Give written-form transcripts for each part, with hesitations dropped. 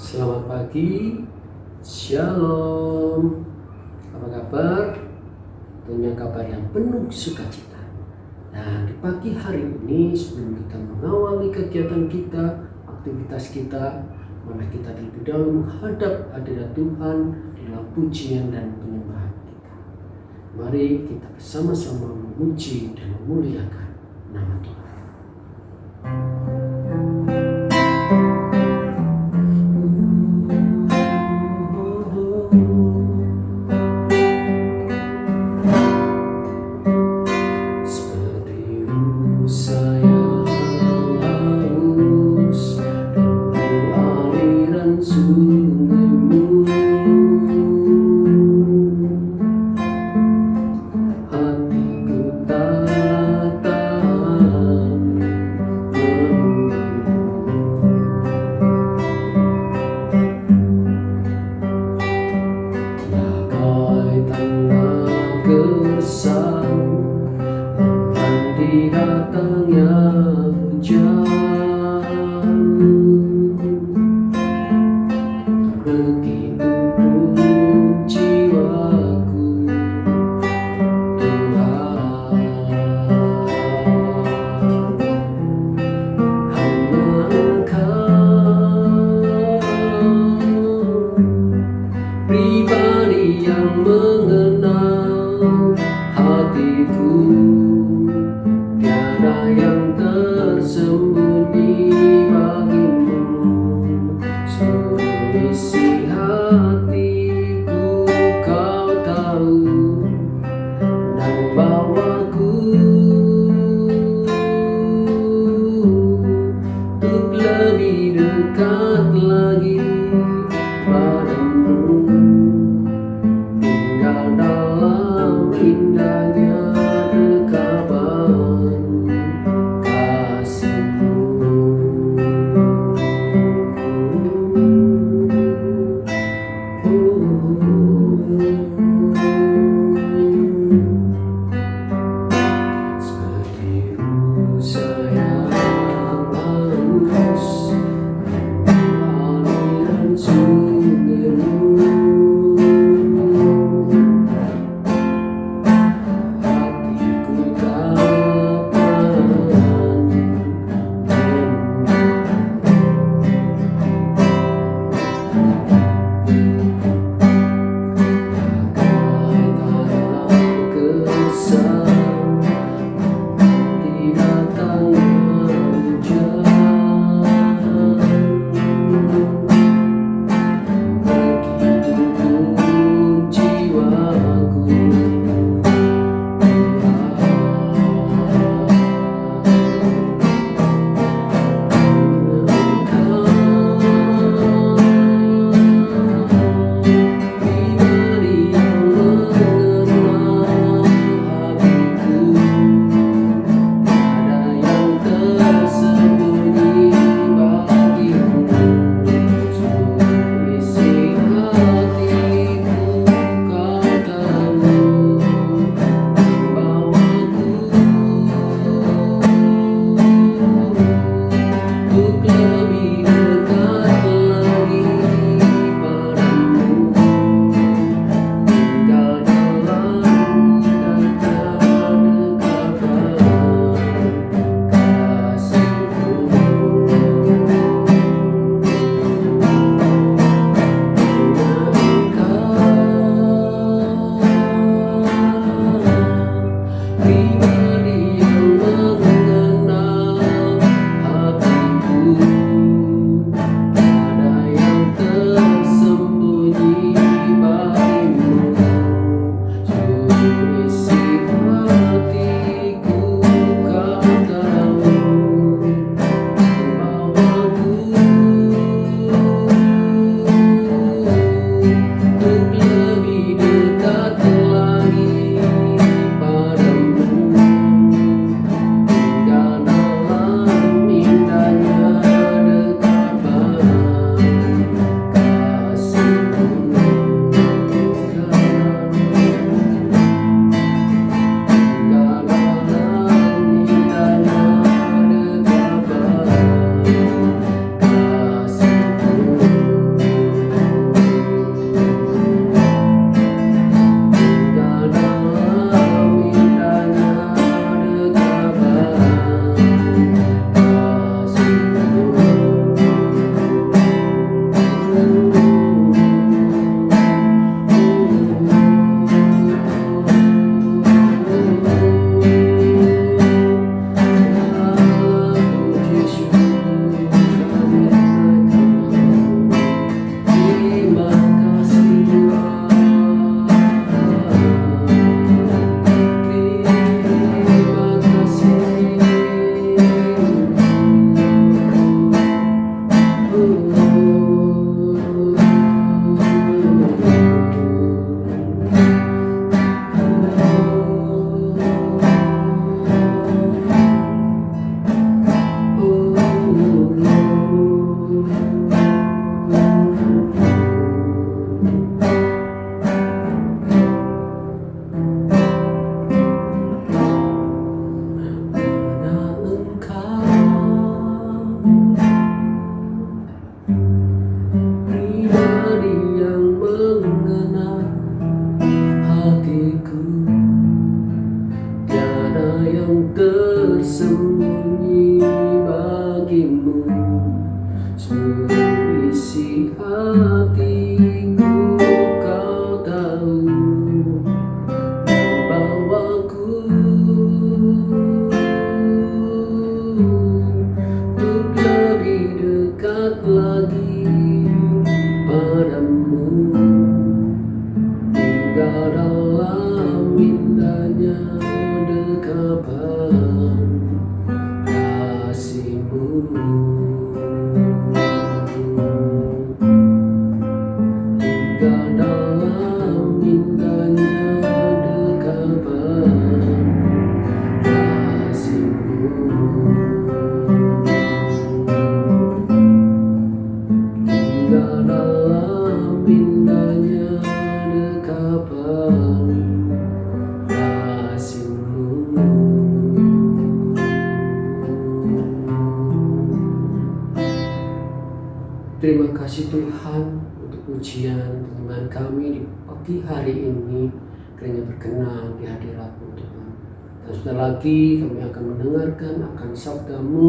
Selamat pagi, Shalom. Apa kabar? Tentunya kabar yang penuh sukacita. Nah, di pagi hari ini sebelum kita mengawali kegiatan kita, aktivitas kita, mari kita terlebih dahulu menghadap hadirat Tuhan dalam pujian dan penyembahan kita. Mari kita bersama-sama memuji dan memuliakan nama Tuhan. Datangnya hujan, begitu pun jiwaku, Tuhan. Hanya Engkau pribadi yang mengenal hatiku. Tiada yang tersembunyi bagimu, seluruh isi hatiku Kau tahu, dan bawaku untuk lebih dekat lagi padamu, tinggal dalam indahnya dekapan kasih-Mu. Seperti rusa yang haus Terima kasih Tuhan untuk pujian firman kami di pagi hari ini, kiranya berkenan di hadirat-Mu Tuhan. Dan sebentar lagi kami akan mendengarkan akan sabda-Mu,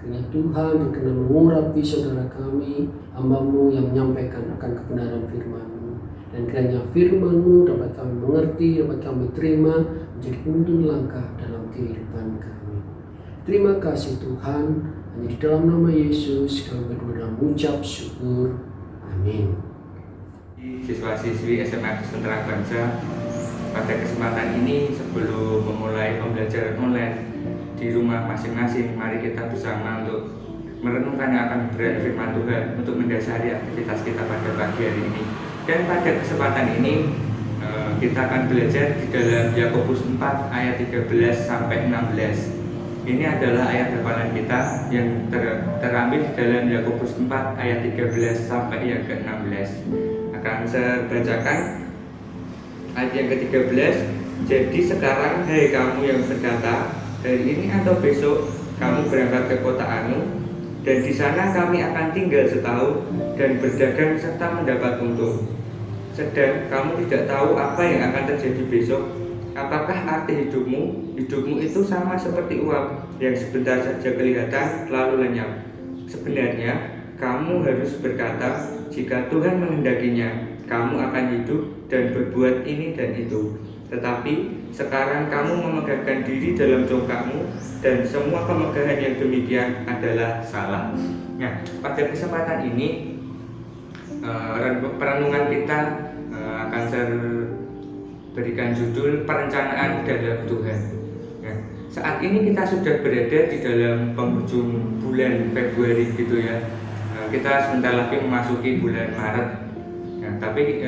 kiranya Tuhan berkenan mengurapi saudara kami, hamba-Mu yang menyampaikan akan kebenaran firman-Mu. Dan kiranya firman-Mu dapat kami mengerti, dapat kami terima, menjadi penuntun langkah dalam kehidupan kami. Terima kasih Tuhan, hanya di dalam nama Yesus kami berdoa dan mengucap syukur. Amin. Siswa-siswi SMA Kristen Terang Bangsa, pada kesempatan ini sebelum memulai pembelajaran online di rumah masing-masing, mari kita bersama untuk merenungkan akan kebenaran firman Tuhan untuk mendasari aktivitas kita pada pagi hari ini. Dan pada kesempatan ini kita akan belajar di dalam Yakobus 4 ayat 13 sampai 16. Ini adalah ayat hafalan kita yang terambil di dalam Yakobus 4 ayat 13 sampai yang ke-16. Akan saya bacakan ayat yang ke-13. Jadi sekarang, hai kamu yang berkata, hari ini atau besok kamu berangkat ke kota Anu, dan di sana kami akan tinggal setahun dan berdagang serta mendapat untung. Sedang kamu tidak tahu apa yang akan terjadi besok. Apakah arti hidupmu? Hidupmu itu sama seperti uap yang sebentar saja kelihatan lalu lenyap. Sebenarnya kamu harus berkata, jika Tuhan menghendakinya, kamu akan hidup dan berbuat ini dan itu. Tetapi sekarang kamu memegahkan diri dalam congkakmu, dan semua kemegahan yang demikian adalah salah. Nah, pada kesempatan ini perenungan kita akan berikan judul perencanaan dalam Tuhan. Nah, saat ini kita sudah berada di dalam penghujung bulan Februari gitu ya. Kita sebentar lagi memasuki bulan Maret. Nah, tapi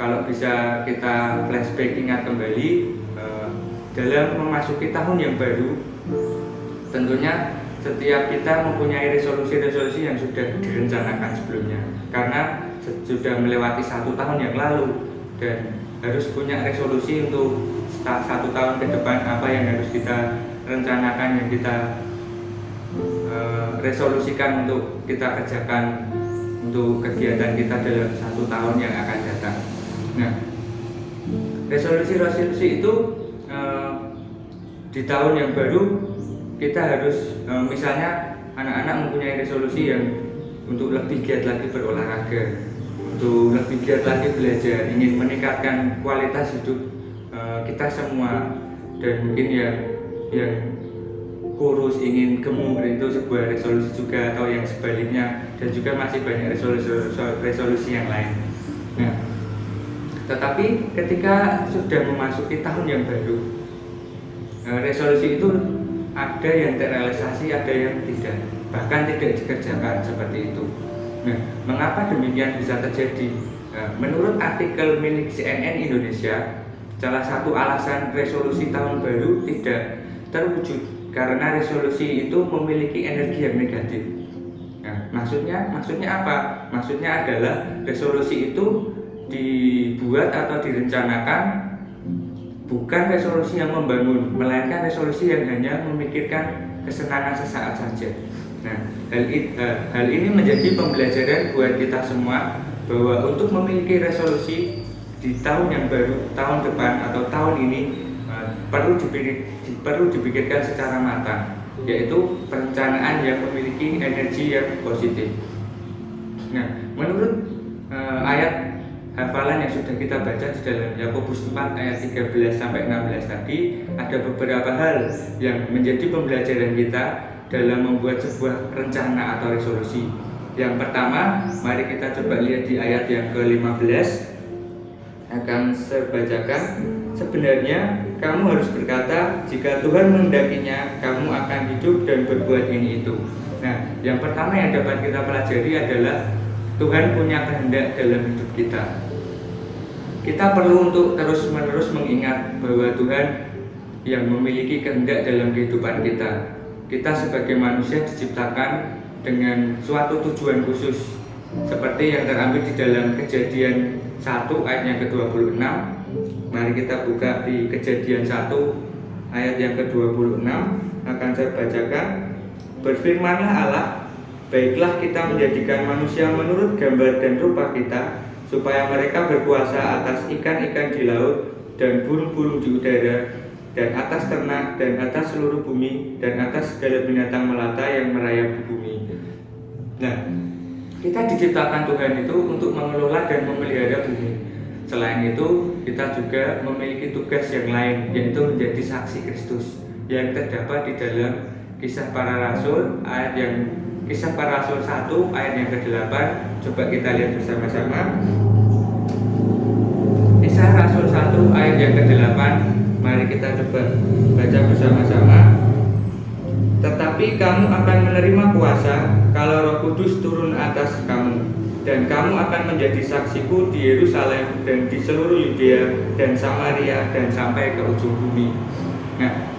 kalau bisa kita flashback ingat kembali dalam memasuki tahun yang baru, tentunya setiap kita mempunyai resolusi-resolusi yang sudah direncanakan sebelumnya. Karena sudah melewati 1 tahun yang lalu dan harus punya resolusi untuk 1 tahun ke depan, apa yang harus kita rencanakan, yang kita resolusikan untuk kita kerjakan untuk kegiatan kita dalam 1 tahun yang akan datang. Nah, resolusi-resolusi itu di tahun yang baru kita harus misalnya anak-anak mempunyai resolusi yang untuk lebih giat lagi berolahraga, untuk lebih giat lagi belajar, ingin meningkatkan kualitas hidup kita semua, dan mungkin yang kurus ingin gemuk, itu sebuah resolusi juga, atau yang sebaliknya, dan juga masih banyak resolusi yang lain. Nah, tetapi ketika sudah memasuki tahun yang baru, resolusi itu ada yang terrealisasi, ada yang tidak, bahkan tidak dikerjakan seperti itu. Nah, mengapa demikian bisa terjadi? Menurut artikel milik CNN Indonesia, salah satu alasan resolusi tahun baru tidak terwujud karena resolusi itu memiliki energi yang negatif. Nah, maksudnya apa? Maksudnya adalah resolusi itu dibuat atau direncanakan bukan resolusi yang membangun, melainkan resolusi yang hanya memikirkan kesenangan sesaat saja. Nah, hal ini menjadi pembelajaran buat kita semua bahwa untuk memiliki resolusi di tahun yang baru, tahun depan atau tahun ini perlu dipikirkan secara matang, yaitu perencanaan yang memiliki energi yang positif. Nah, menurut ayat hafalan yang sudah kita baca di dalam Yakobus 4 ayat 13 sampai 16 tadi, ada beberapa hal yang menjadi pembelajaran kita dalam membuat sebuah rencana atau resolusi. Yang pertama, mari kita coba lihat di ayat yang ke-15. Akan saya bacakan. Sebenarnya kamu harus berkata, jika Tuhan menghendakinya, kamu akan hidup dan berbuat ini itu. Nah, yang pertama yang dapat kita pelajari adalah Tuhan punya kehendak dalam hidup kita. Kita perlu untuk terus-menerus mengingat bahwa Tuhan yang memiliki kehendak dalam kehidupan kita. Kita sebagai manusia diciptakan dengan suatu tujuan khusus, seperti yang terambil di dalam Kejadian 1 ayat yang ke-26. Mari kita buka di Kejadian 1 ayat yang ke-26. Akan saya bacakan. Berfirmanlah Allah, baiklah kita menjadikan manusia menurut gambar dan rupa kita, supaya mereka berkuasa atas ikan-ikan di laut dan burung-burung di udara, dan atas ternak, dan atas seluruh bumi, dan atas segala binatang melata yang merayap di bumi. Nah, kita diciptakan Tuhan itu untuk mengelola dan memelihara bumi. Selain itu, kita juga memiliki tugas yang lain, yaitu menjadi saksi Kristus, yang terdapat di dalam Kisah Para Rasul Kisah Para Rasul 1 ayat yang ke-8. Coba kita lihat bersama-sama. Kisah Rasul 1 ayat yang ke-8. Mari kita coba baca bersama-sama. Tetapi kamu akan menerima kuasa kalau Roh Kudus turun atas kamu, dan kamu akan menjadi saksiku di Yerusalem dan di seluruh Yudea dan Samaria dan sampai ke ujung bumi. Nah,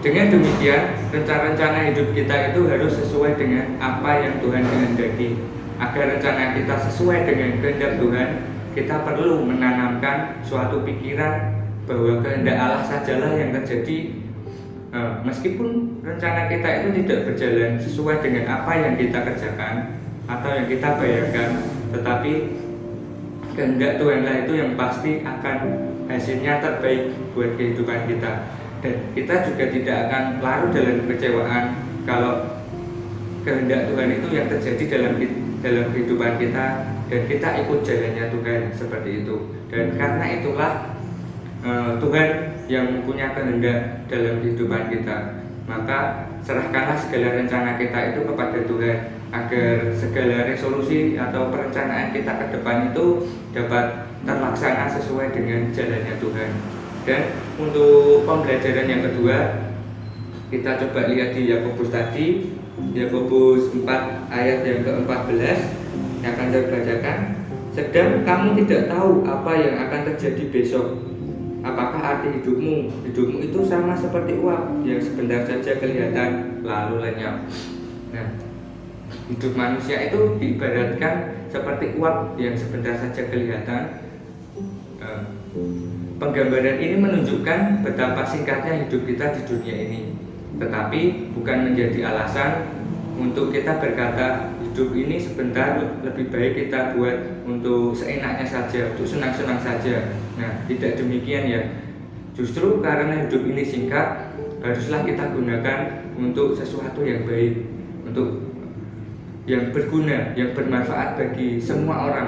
dengan demikian, rencana hidup kita itu harus sesuai dengan apa yang Tuhan kehendaki. Agar rencana kita sesuai dengan kehendak Tuhan, kita perlu menanamkan suatu pikiran bahwa kehendak Allah sajalah yang terjadi. Meskipun rencana kita itu tidak berjalan sesuai dengan apa yang kita kerjakan atau yang kita bayangkan, tetapi kehendak Tuhanlah itu yang pasti akan hasilnya terbaik buat kehidupan kita. Dan kita juga tidak akan larut dalam kekecewaan kalau kehendak Tuhan itu yang terjadi dalam kehidupan kita, dan kita ikut jalannya Tuhan seperti itu. Dan karena itulah Tuhan yang mempunyai kehendak dalam kehidupan kita. Maka serahkanlah segala rencana kita itu kepada Tuhan, agar segala resolusi atau perencanaan kita ke depan itu dapat terlaksana sesuai dengan jalannya Tuhan. Dan untuk pembelajaran yang kedua, kita coba lihat di Yakobus tadi, Yakobus 4 ayat yang ke-14 yang akan saya bacakan. Sedang kamu tidak tahu apa yang akan terjadi besok. Apakah arti hidupmu? Hidupmu itu sama seperti uap yang sebentar saja kelihatan lalu lenyap. Nah, hidup manusia itu diibaratkan seperti uap yang sebentar saja kelihatan. Penggambaran ini menunjukkan betapa singkatnya hidup kita di dunia ini, tetapi bukan menjadi alasan untuk kita berkata hidup ini sebentar, lebih baik kita buat untuk seenaknya saja, untuk senang-senang saja. Nah, tidak demikian ya. Justru karena hidup ini singkat, haruslah kita gunakan untuk sesuatu yang baik, untuk yang berguna, yang bermanfaat bagi semua orang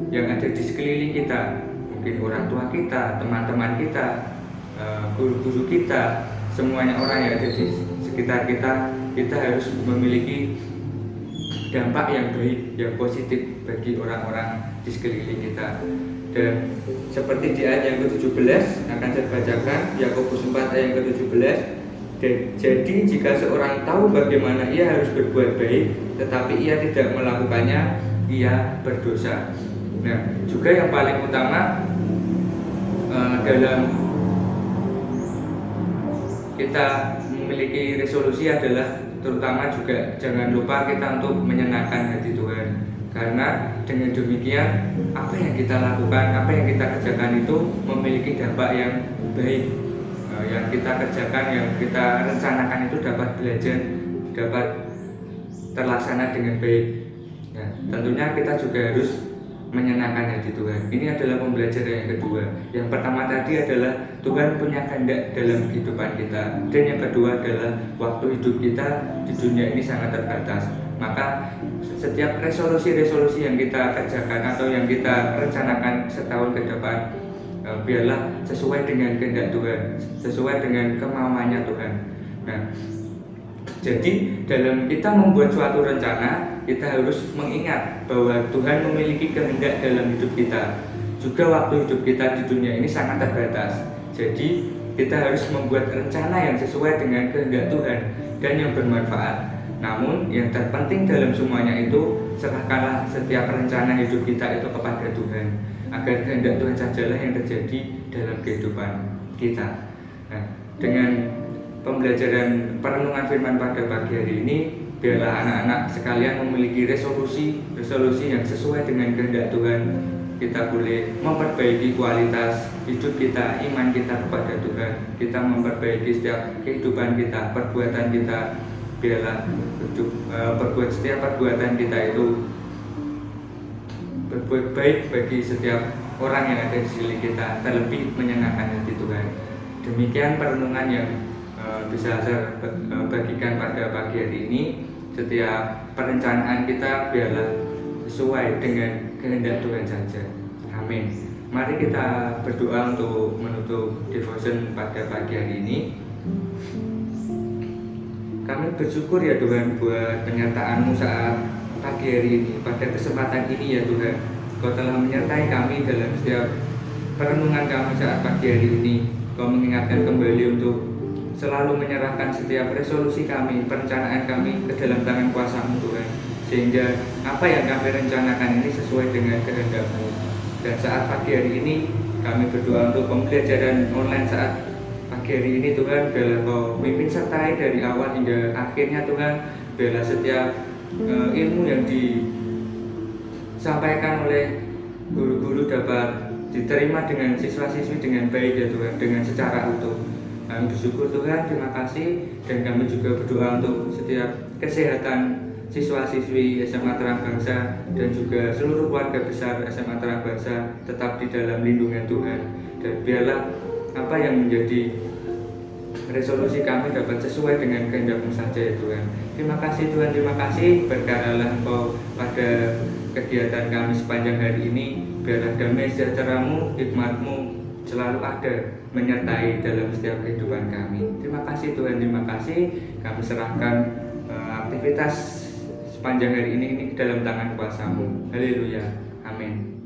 yang ada di sekeliling kita. Mungkin orang tua kita, teman-teman kita, guru-guru kita, semuanya orang yang ada di sekitar kita. Kita harus memiliki dampak yang baik, yang positif bagi orang-orang di sekeliling kita. Dan seperti di ayat yang ke-17 akan saya bacakan, Yakobus 4 ayat yang ke-17. Jadi jika seorang tahu bagaimana ia harus berbuat baik, tetapi ia tidak melakukannya, ia berdosa. Nah, juga yang paling utama dalam kita memiliki resolusi adalah terutama juga jangan lupa kita untuk menyenangkan hati Tuhan. Karena dengan demikian apa yang kita lakukan, apa yang kita kerjakan itu memiliki dampak yang baik. Yang kita kerjakan, yang kita rencanakan itu dapat belajar, dapat terlaksana dengan baik. Nah, tentunya kita juga harus menyenangkan hati Tuhan. Ini adalah pembelajaran yang kedua. Yang pertama tadi adalah Tuhan punya kehendak dalam kehidupan kita, dan yang kedua adalah waktu hidup kita di dunia ini sangat terbatas. Maka setiap resolusi yang kita kerjakan atau yang kita rencanakan setahun ke depan, biarlah sesuai dengan kehendak Tuhan, sesuai dengan kemauannya Tuhan. Nah, jadi dalam kita membuat suatu rencana, kita harus mengingat bahwa Tuhan memiliki kehendak dalam hidup kita. Juga waktu hidup kita di dunia ini sangat terbatas. Jadi kita harus membuat rencana yang sesuai dengan kehendak Tuhan dan yang bermanfaat. Namun yang terpenting dalam semuanya itu, serahkanlah setiap rencana hidup kita itu kepada Tuhan, agar kehendak Tuhan sajalah yang terjadi dalam kehidupan kita. Nah, dengan pembelajaran perenungan firman pada pagi hari ini, biarlah anak-anak sekalian memiliki resolusi yang sesuai dengan kehendak Tuhan. Kita boleh memperbaiki kualitas hidup kita, iman kita kepada Tuhan. Kita memperbaiki setiap kehidupan kita, perbuatan kita, biarlah setiap perbuatan kita itu berbuat baik bagi setiap orang yang ada di sini kita, terlebih menyenangkan hati Tuhan. Demikian perenungan yang bisa saya bagikan pada pagi hari ini. Setiap perencanaan kita biarlah sesuai dengan kehendak Tuhan saja. Amin. Mari kita berdoa untuk menutup devotion pada pagi hari ini. Kami bersyukur ya Tuhan buat penyertaan-Mu saat pagi hari ini, pada kesempatan ini ya Tuhan. Kau telah menyertai kami dalam setiap perenungan kami saat pagi hari ini. Kau mengingatkan kembali untuk selalu menyerahkan setiap resolusi kami, perencanaan kami ke dalam tangan kuasa-Mu Tuhan, sehingga apa yang kami rencanakan ini sesuai dengan kehendak-Mu. Dan saat pagi hari ini kami berdoa untuk pembelajaran online saat pagi hari ini Tuhan, biarlah Kau pimpin sertai dari awal hingga akhirnya Tuhan. Biarlah setiap ilmu yang disampaikan oleh guru-guru dapat diterima dengan siswa-siswi dengan baik ya Tuhan, dengan secara utuh. Kami bersyukur Tuhan, terima kasih. Dan kami juga berdoa untuk setiap kesehatan siswa-siswi SMA Terang Bangsa dan juga seluruh keluarga besar SMA Terang Bangsa tetap di dalam lindungan Tuhan. Dan biarlah apa yang menjadi resolusi kami dapat sesuai dengan kehendak-Mu saja ya Tuhan. Terima kasih Tuhan, terima kasih. Berkatalah Engkau pada kegiatan kami sepanjang hari ini. Biarlah damai sejahtera-Mu, hikmat-Mu selalu ada menyertai dalam setiap kehidupan kami. Terima kasih Tuhan, terima kasih. Kami serahkan aktivitas sepanjang hari ini dalam tangan kuasa-Mu. Haleluya, amin.